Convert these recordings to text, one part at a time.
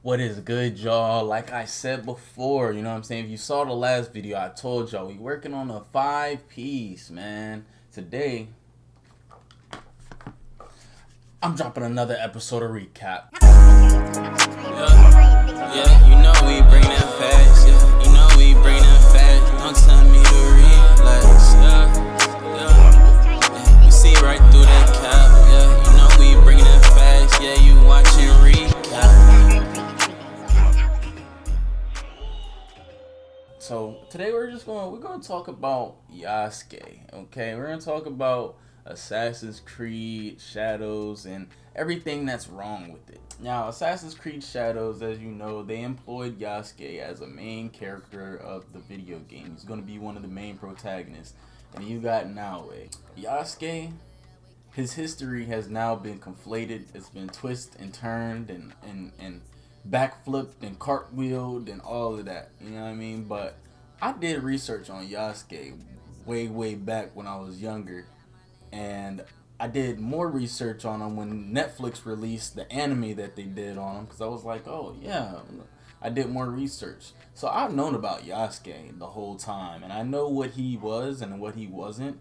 What is good, y'all? Like I said before, you know what I'm saying? If you saw the last video, I told y'all we working on a 5-piece, man. Today, I'm dropping another episode of recap. Yeah, you know we bring that fast. Yeah, you know we bring that fast. Don't tell me to relax. Yeah. You see right through that cap. Yeah, you know we bring that fast. Yeah, you watching recap. So today we're gonna talk about Yasuke. Okay, we're gonna talk about Assassin's Creed Shadows and everything that's wrong with it. Now, Assassin's Creed Shadows, as you know, they employed Yasuke as a main character of the video game. He's gonna be one of the main protagonists. And you got Naoe. Yasuke, his history has now been conflated. It's been twisted and turned and backflipped and cartwheeled and all of that. You know what I mean? But I did research on Yasuke way back when I was younger, and I did more research on him when Netflix released the anime that they did on him, because I was like, oh yeah, I did more research. So I've known about Yasuke the whole time, and I know what he was and what he wasn't.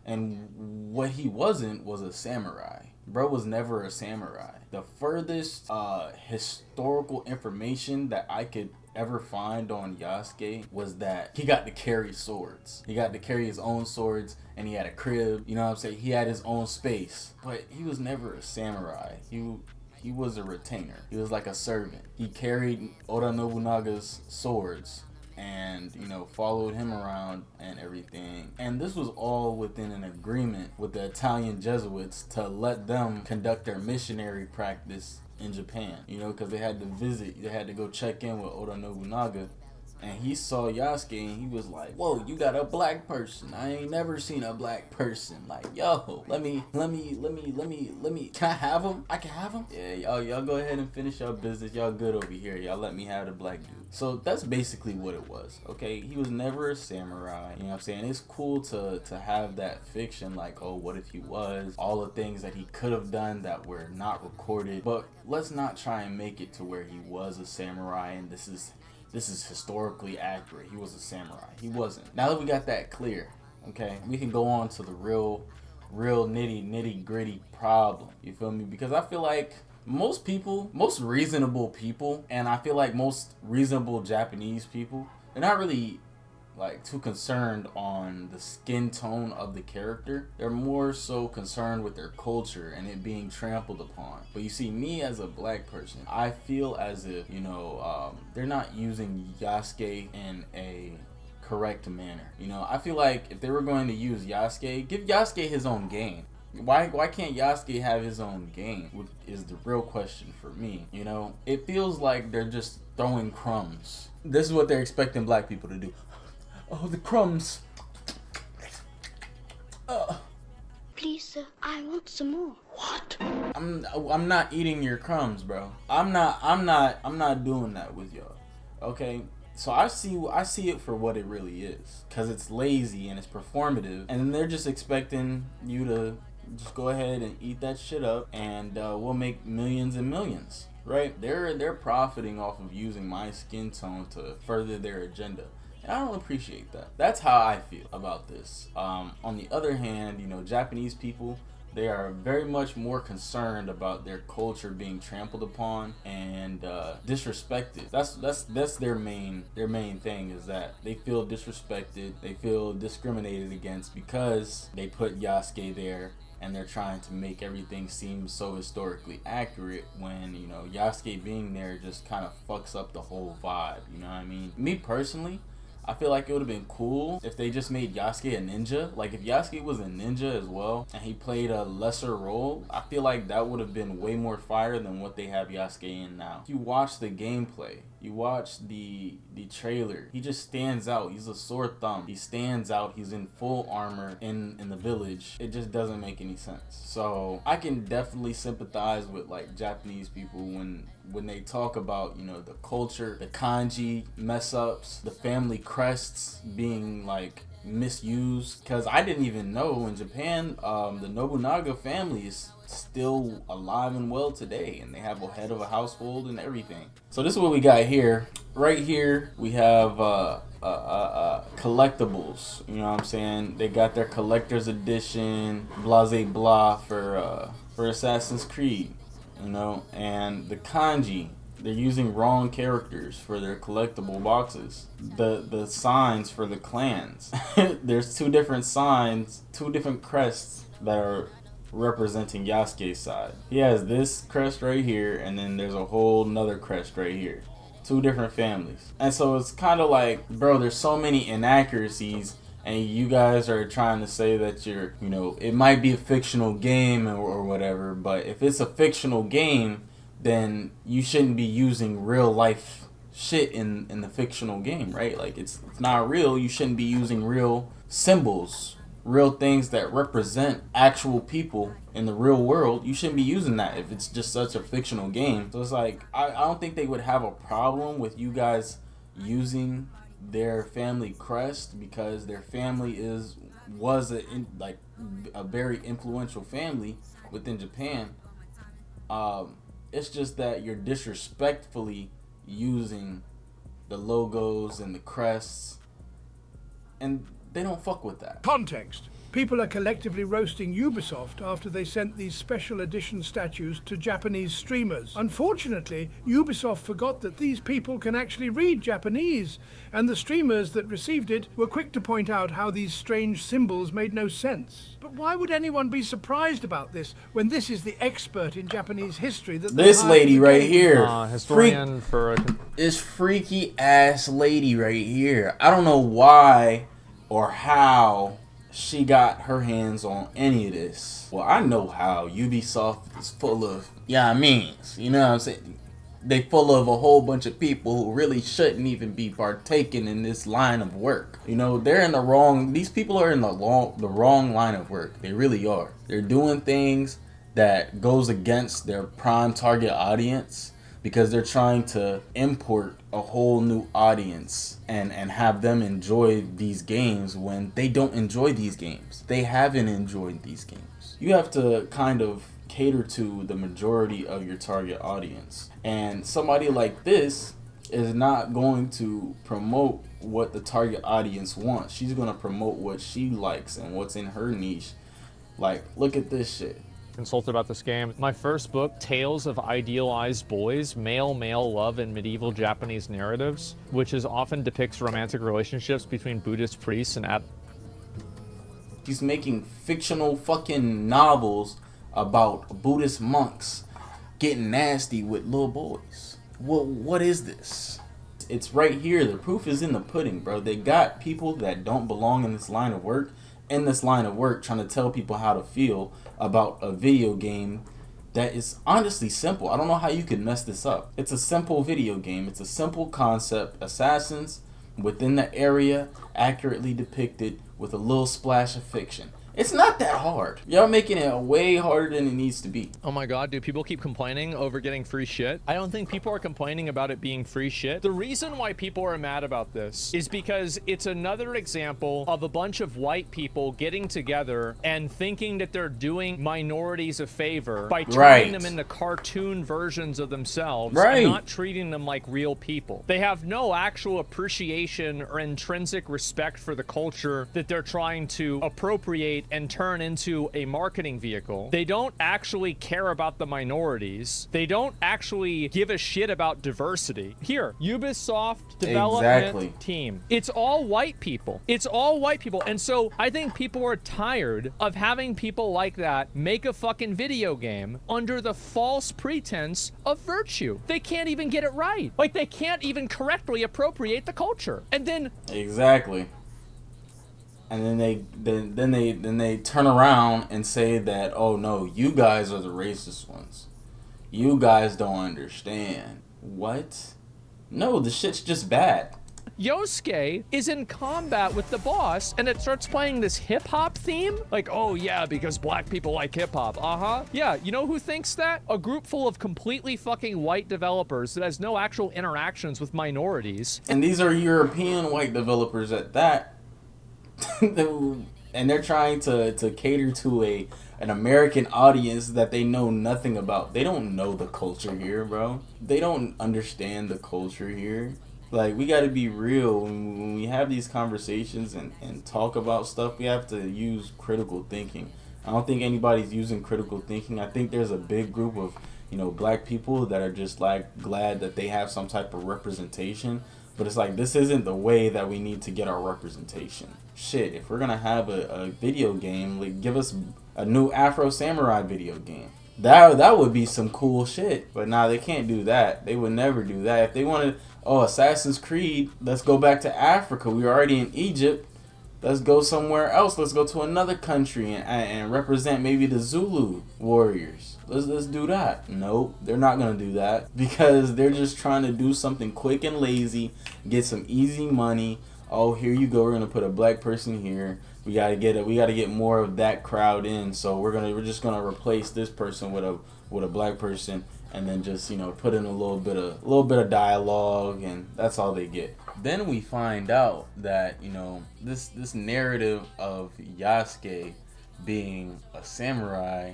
And what he wasn't was a samurai. Bro was never a samurai. The furthest historical information that I could ever find on Yasuke was that he got to carry swords. He got to carry his own swords, and he had a crib. You know what I'm saying? He had his own space. But he was never a samurai. He was a retainer. He was like a servant. He carried Oda Nobunaga's swords and, you know, followed him around and everything. And this was all within an agreement with the Italian Jesuits to let them conduct their missionary practice in Japan, you know, because they had to go check in with Oda Nobunaga. And he saw Yasuke and he was like, whoa, you got a black person. I ain't never seen a black person. Like, yo, let me, can I have him? I can have him? Yeah, y'all go ahead and finish your business. Y'all good over here. Y'all let me have the black dude. So that's basically what it was, okay? He was never a samurai, you know what I'm saying? It's cool to have that fiction, like, oh, what if he was? All the things that he could have done that were not recorded. But let's not try and make it to where he was a samurai and this is historically accurate. He was a samurai. He wasn't. Now that we got that clear, okay, we can go on to the real nitty gritty problem. You feel me? Because I feel like most reasonable people, and I feel like most reasonable Japanese people, they're not really like too concerned on the skin tone of the character. They're more so concerned with their culture and it being trampled upon. But you see, me as a black person, I feel as if, you know, they're not using Yasuke in a correct manner. You know, I feel like if they were going to use Yasuke, give Yasuke his own game. Why can't Yasuke have his own game? Which is the real question for me. You know, it feels like they're just throwing crumbs. This is what they're expecting black people to do. Oh, the crumbs. Please, sir, I want some more. What? I'm not eating your crumbs, bro. I'm not doing that with y'all. Okay? So I see it for what it really is, cuz it's lazy and it's performative, and then they're just expecting you to just go ahead and eat that shit up, and we'll make millions and millions, right? They're profiting off of using my skin tone to further their agenda. I don't appreciate that. That's how I feel about this. On the other hand, you know, Japanese people, they are very much more concerned about their culture being trampled upon and disrespected. That's their main thing, is that they feel disrespected, they feel discriminated against because they put Yasuke there, and they're trying to make everything seem so historically accurate when, you know, Yasuke being there just kind of fucks up the whole vibe. You know what I mean? Me personally, I feel like it would have been cool if they just made Yasuke a ninja. Like, if Yasuke was a ninja as well and he played a lesser role, I feel like that would have been way more fire than what they have Yasuke in now. If you watch the gameplay, you watch the trailer, he just stands out. He's a sore thumb. He stands out. He's in full armor in the village. It just doesn't make any sense. So I can definitely sympathize with like Japanese people when they talk about, you know, the culture, the kanji mess ups, the family crests being like misused, because I didn't even know in Japan the Nobunaga family is still alive and well today, and they have a head of a household and everything. So this is what we got here. Right here we have collectibles. You know what I'm saying? They got their collector's edition, blase blah, for Assassin's Creed. You know, and the kanji, they're using wrong characters for their collectible boxes. The signs for the clans. There's two different signs, two different crests that are representing Yasuke's side. He has this crest right here, and then there's a whole nother crest right here. Two different families. And so it's kind of like, bro, there's so many inaccuracies, and you guys are trying to say that you're, you know, it might be a fictional game or whatever, but if it's a fictional game, then you shouldn't be using real life shit in the fictional game, right? Like, it's not real. You shouldn't be using real symbols, real things that represent actual people in the real world. You shouldn't be using that if it's just such a fictional game. So it's like, I don't think they would have a problem with you guys using their family crest, because their family was a very influential family within Japan. It's just that you're disrespectfully using the logos and the crests, and they don't fuck with that. Context. People are collectively roasting Ubisoft after they sent these special edition statues to Japanese streamers. Unfortunately, Ubisoft forgot that these people can actually read Japanese, and the streamers that received it were quick to point out how these strange symbols made no sense. But why would anyone be surprised about this when this is the expert in Japanese history that this lady right here, historian this freaky ass lady right here. I don't know why or how she got her hands on any of this. Well, I know how. Ubisoft is full of, you know what I'm saying? They full of a whole bunch of people who really shouldn't even be partaking in this line of work. You know, they're in the wrong, these people are in the wrong line of work. They really are. They're doing things that goes against their prime target audience, because they're trying to import a whole new audience and have them enjoy these games when they don't enjoy these games. They haven't enjoyed these games. You have to kind of cater to the majority of your target audience. And somebody like this is not going to promote what the target audience wants. She's going to promote what she likes and what's in her niche. Like, look at this shit. Consulted about this game. My first book, Tales of Idealized Boys, Male Love in Medieval Japanese Narratives, which often depicts romantic relationships between Buddhist priests and He's making fictional fucking novels about Buddhist monks getting nasty with little boys. What is this? It's right here. The proof is in the pudding, bro. They got people that don't belong in this line of work trying to tell people how to feel about a video game that is honestly simple. I don't know how you could mess this up. It's a simple video game. It's a simple concept. Assassins within the area, accurately depicted with a little splash of fiction. It's not that hard. Y'all making it way harder than it needs to be. Oh my god, do people keep complaining over getting free shit? I don't think people are complaining about it being free shit. The reason why people are mad about this is because it's another example of a bunch of white people getting together and thinking that they're doing minorities a favor by turning them into cartoon versions of themselves and not treating them like real people. They have no actual appreciation or intrinsic respect for the culture that they're trying to appropriate and turn into a marketing vehicle. They don't actually care about the minorities. They don't actually give a shit about diversity. Here, Ubisoft development team. It's all white people. It's all white people. And so I think people are tired of having people like that make a fucking video game under the false pretense of virtue. They can't even get it right. Like, they can't even correctly appropriate the culture. And then and then they turn around and say that, oh no, you guys are the racist ones. You guys don't understand. What? No, the shit's just bad. Yasuke is in combat with the boss, and it starts playing this hip-hop theme. Like, oh yeah, because black people like hip-hop. Yeah, you know who thinks that? A group full of completely fucking white developers that has no actual interactions with minorities. And these are European white developers at that. And they're trying to cater to an American audience that they know nothing about. They don't know the culture here, bro. They don't understand the culture here. Like, we got to be real when we have these conversations and talk about stuff. We have to use critical thinking. I don't think anybody's using critical thinking. I think there's a big group of, black people that are just like glad that they have some type of representation. But it's like, this isn't the way that we need to get our representation. Shit, if we're gonna have a video game, like, give us a new Afro Samurai video game. That would be some cool shit. But nah, they can't do that. They would never do that. If they wanted, Assassin's Creed, let's go back to Africa. We were already in Egypt. Let's go somewhere else. Let's go to another country and represent maybe the Zulu warriors. Let's do that. Nope, they're not gonna do that because they're just trying to do something quick and lazy, get some easy money. Oh, here you go. We're gonna put a black person here. We gotta get more of that crowd in. So we're just gonna replace this person with a black person, and then just put in a little bit of dialogue, and that's all they get. Then we find out that this narrative of Yasuke being a samurai,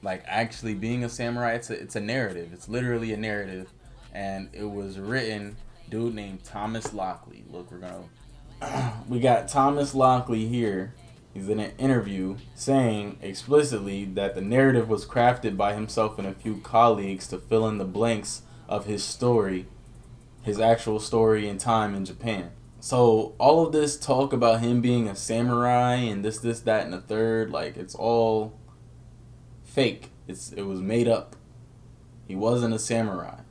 like actually being a samurai, it's a narrative. It's literally a narrative, and it was written dude named Thomas Lockley. Look, we got Thomas Lockley here. He's in an interview saying explicitly that the narrative was crafted by himself and a few colleagues to fill in the blanks of his story, his actual story and time in Japan. So all of this talk about him being a samurai and this, that, and the third, like, it's all fake. It was made up. He wasn't a samurai.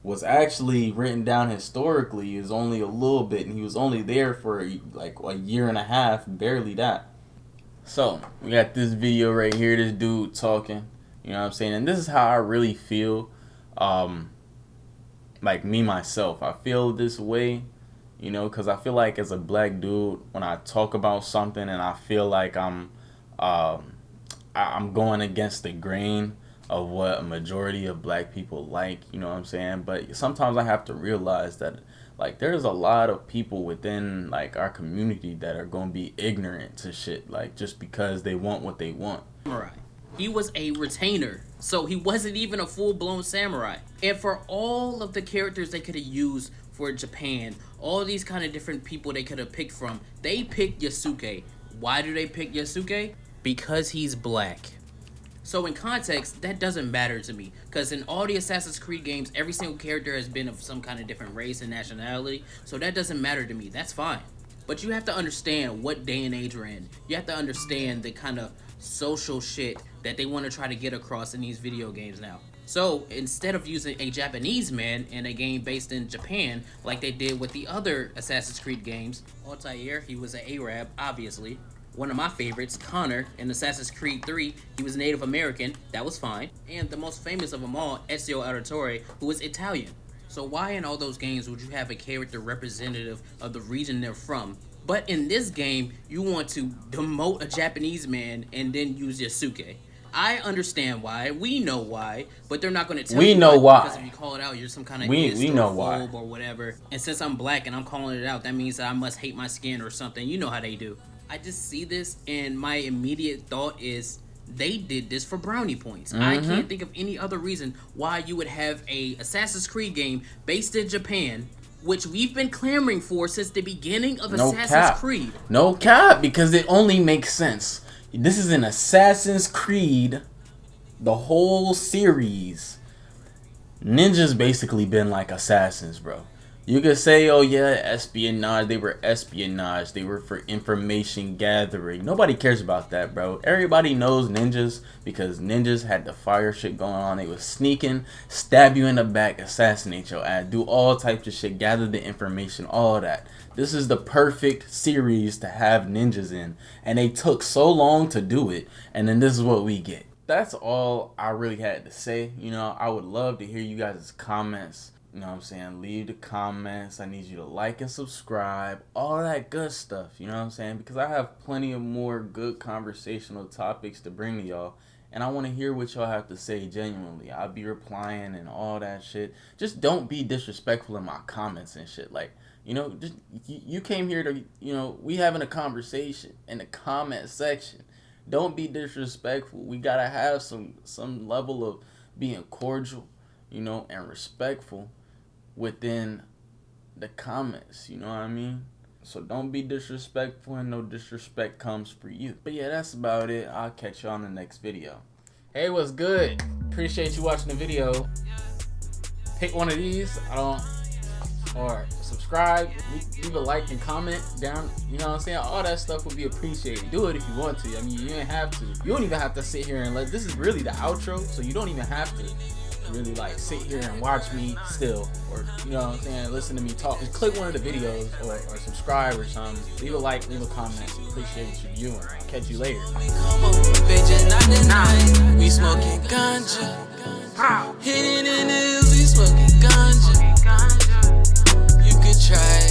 What's actually written down historically is only a little bit, and he was only there for like a year and a half, barely that. So we got this video right here, this dude talking, you know what I'm saying? And this is how I really feel, like me myself. I feel this way, because I feel like as a black dude, when I talk about something and I feel like I'm going against the grain of what a majority of black people like, you know what I'm saying? But sometimes I have to realize that, like, there's a lot of people within, like, our community that are going to be ignorant to shit, like, just because they want what they want. Samurai. He was a retainer, so he wasn't even a full-blown samurai. And for all of the characters they could have used for Japan, all these kind of different people they could have picked from, they picked Yasuke. Why do they pick Yasuke? Because he's black. So in context, that doesn't matter to me, because in all the Assassin's Creed games, every single character has been of some kind of different race and nationality, so that doesn't matter to me. That's fine. But you have to understand what day and age we're in. You have to understand the kind of social shit that they want to try to get across in these video games now. So instead of using a Japanese man in a game based in Japan, like they did with the other Assassin's Creed games, Altair, he was an Arab, obviously. One of my favorites, Connor, in Assassin's Creed 3, he was Native American, that was fine. And the most famous of them all, Ezio Auditore, who was Italian. So why in all those games would you have a character representative of the region they're from? But in this game, you want to demote a Japanese man and then use Yasuke. I understand why, we know why, but they're not going to tell you why. Because if you call it out, you're some kind of phobe or whatever. And since I'm black and I'm calling it out, that means that I must hate my skin or something. You know how they do. I just see this and my immediate thought is they did this for brownie points. I can't think of any other reason why you would have a Assassin's Creed game based in Japan, which we've been clamoring for since the beginning of Assassin's Creed. No cap, because it only makes sense. This is an Assassin's Creed, the whole series. Ninjas basically been like assassins, bro. You could say, oh yeah, espionage. They were espionage. They were for information gathering. Nobody cares about that, bro. Everybody knows ninjas because ninjas had the fire shit going on. They was sneaking, stab you in the back, assassinate your ass, do all types of shit, gather the information, all that. This is the perfect series to have ninjas in. And they took so long to do it. And then this is what we get. That's all I really had to say. I would love to hear you guys' comments. You know what I'm saying? Leave the comments. I need you to like and subscribe. All that good stuff. You know what I'm saying? Because I have plenty of more good conversational topics to bring to y'all. And I want to hear what y'all have to say genuinely. I'll be replying and all that shit. Just don't be disrespectful in my comments and shit. Like, You know, just, you came here to, you know, we having a conversation in the comment section. Don't be disrespectful. We gotta have some level of being cordial, you know, and respectful within the comments. You know what I mean? So don't be disrespectful, and no disrespect comes for you. But yeah, that's about it. I'll catch you on the next video. Hey, what's good? Appreciate you watching the video. Pick one of these. Or subscribe, leave a like and comment down, you know what I'm saying? All that stuff would be appreciated. Do it if you want to. I mean, you don't have to. You don't even have to sit here and this is really the outro, so you don't even have to really like sit here and watch me still, or you know what I'm saying, listen to me talk. Just click one of the videos or subscribe or something. Leave a like, leave a comment. Appreciate what you're viewing. I'll catch you later. We smoking ganja. Hitting in the hills, we smoking ganja. You could try